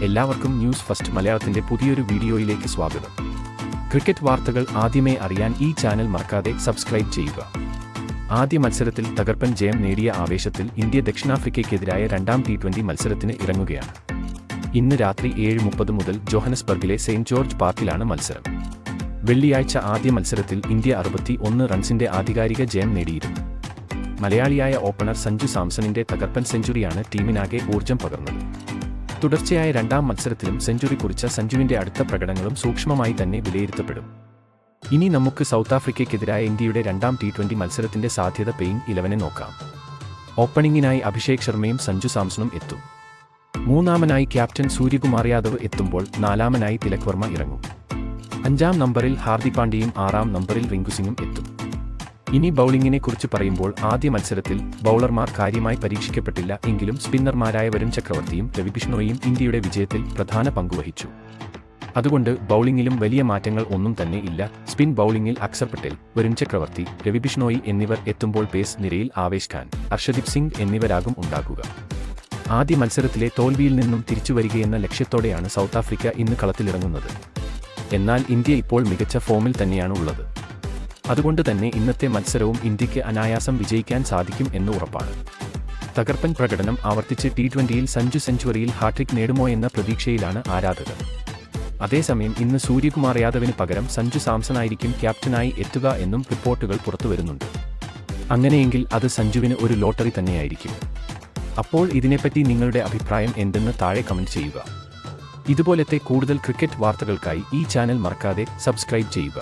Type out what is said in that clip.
എല്ലാവർക്കും news first മലയാളത്തിന്റെ പുതിയൊരു വീഡിയോയിലേക്ക് സ്വാഗതം. ക്രിക്കറ്റ് വാർത്തകൾ ആദ്യമേ അറിയാൻ ഈ ചാനൽ മറക്കാതെ സബ്സ്ക്രൈബ് ചെയ്യുക. ആദ്യ മത്സരത്തിൽ തകർപ്പൻ ജയം നേടിയ ആവേശത്തിൽ ഇന്ത്യ ദക്ഷിണാഫ്രിക്കയ്ക്കെതിരായ രണ്ടാം T20 മത്സരത്തിന് ഇറങ്ങുകയാണ്. ഇന്ന് രാത്രി 7:30 മുതൽ ജോഹന്നസ്ബർഗിലെ സെയിന്റ് ജോർജ് പാർക്കിലാണ് മത്സരം. വെള്ളിയാഴ്ച ആദ്യ മത്സരത്തിൽ ഇന്ത്യ 61 റൺസിന്റെ ആധികാരിക ജയം നേടിയിരുന്നു. മലയാളിയായ ഓപ്പണർ സഞ്ജു സാംസണിന്റെ തകർപ്പൻ സെഞ്ചുറിയാണ് ടീമിനാകെ ഊർജ്ജം പകർന്നത്. തുടർച്ചയായ രണ്ടാം മത്സരത്തിലും സെഞ്ചുറി കുറിച്ച സഞ്ജുവിന്റെ അടുത്ത പ്രകടനങ്ങളും സൂക്ഷ്മമായി തന്നെ വിലയിരുത്തപ്പെടും. ഇനി നമുക്ക് സൗത്ത് ആഫ്രിക്കയ്ക്കെതിരായ ഇന്ത്യയുടെ രണ്ടാം T20 മത്സരത്തിന്റെ സാധ്യത പ്ലേയിങ് 11 നോക്കാം. ഓപ്പണിംഗിനായി അഭിഷേക് ശർമ്മയും സഞ്ജു സാംസണും എത്തും. മൂന്നാമനായി ക്യാപ്റ്റൻ സൂര്യകുമാർ യാദവ് എത്തുമ്പോൾ നാലാമനായി തിലക് വർമ്മ ഇറങ്ങും. 5-ാം നമ്പറിൽ ഹാർദിക് പാണ്ഡ്യയും 6-ാം നമ്പറിൽ റിങ്കു സിംഗും എത്തും. ഇനി ബൌളിംഗിനെ കുറിച്ച് പറയുമ്പോൾ ആദ്യ മത്സരത്തിൽ ബൌളർമാർ കാര്യമായി പരീക്ഷിക്കപ്പെട്ടില്ല എങ്കിലും സ്പിന്നർമാരായ വരുൺ ചക്രവർത്തിയും രവി ബിഷ്ണോയിയും ഇന്ത്യയുടെ വിജയത്തിൽ പ്രധാന പങ്കുവഹിച്ചു. അതുകൊണ്ട് ബൌളിംഗിലും വലിയ മാറ്റങ്ങൾ ഒന്നും തന്നെ ഇല്ല. സ്പിൻ ബൌളിംഗിൽ അക്സർ പട്ടേൽ, വരുൺ ചക്രവർത്തി, രവി ബിഷ്ണോയി എന്നിവർ എത്തുമ്പോൾ പേസ് നിരയിൽ ആവേശ് ഖാൻ, ഹർഷദീപ് സിംഗ് എന്നിവരാകും ഉണ്ടാകുക. ആദ്യ മത്സരത്തിലെ തോൽവിയിൽ നിന്നും തിരിച്ചുവരികയെന്ന ലക്ഷ്യത്തോടെയാണ് സൗത്ത് ആഫ്രിക്ക ഇന്ന് കളത്തിലിറങ്ങുന്നത്. എന്നാൽ ഇന്ത്യ ഇപ്പോൾ മികച്ച ഫോമിൽ തന്നെയാണ് ഉള്ളത്. അതുകൊണ്ട് തന്നെ ഇന്നത്തെ മത്സരവും ഇന്ത്യക്ക് അനായാസം വിജയിക്കാൻ സാധിക്കും എന്ന് ഉറപ്പാണ്. തകർപ്പൻ പ്രകടനം ആവർത്തിച്ച് T20യിൽ സഞ്ജു സെഞ്ചുറിയിൽ ഹാട്രിക് നേടുമോ എന്ന പ്രതീക്ഷയിലാണ് ആരാധകർ. അതേസമയം ഇന്ന് സൂര്യകുമാർ യാദവിന് പകരം സഞ്ജു സാംസണായിരിക്കും ക്യാപ്റ്റനായി എത്തുക എന്നും റിപ്പോർട്ടുകൾ പുറത്തുവരുന്നുണ്ട്. അങ്ങനെയെങ്കിൽ അത് സഞ്ജുവിന് ഒരു ലോട്ടറി തന്നെയായിരിക്കും. അപ്പോൾ ഇതിനെപ്പറ്റി നിങ്ങളുടെ അഭിപ്രായം എന്തെന്ന് താഴെ കമന്റ് ചെയ്യുക. ഇതുപോലത്തെ കൂടുതൽ ക്രിക്കറ്റ് വാർത്തകൾക്കായി ഈ ചാനൽ മറക്കാതെ സബ്സ്ക്രൈബ് ചെയ്യുക.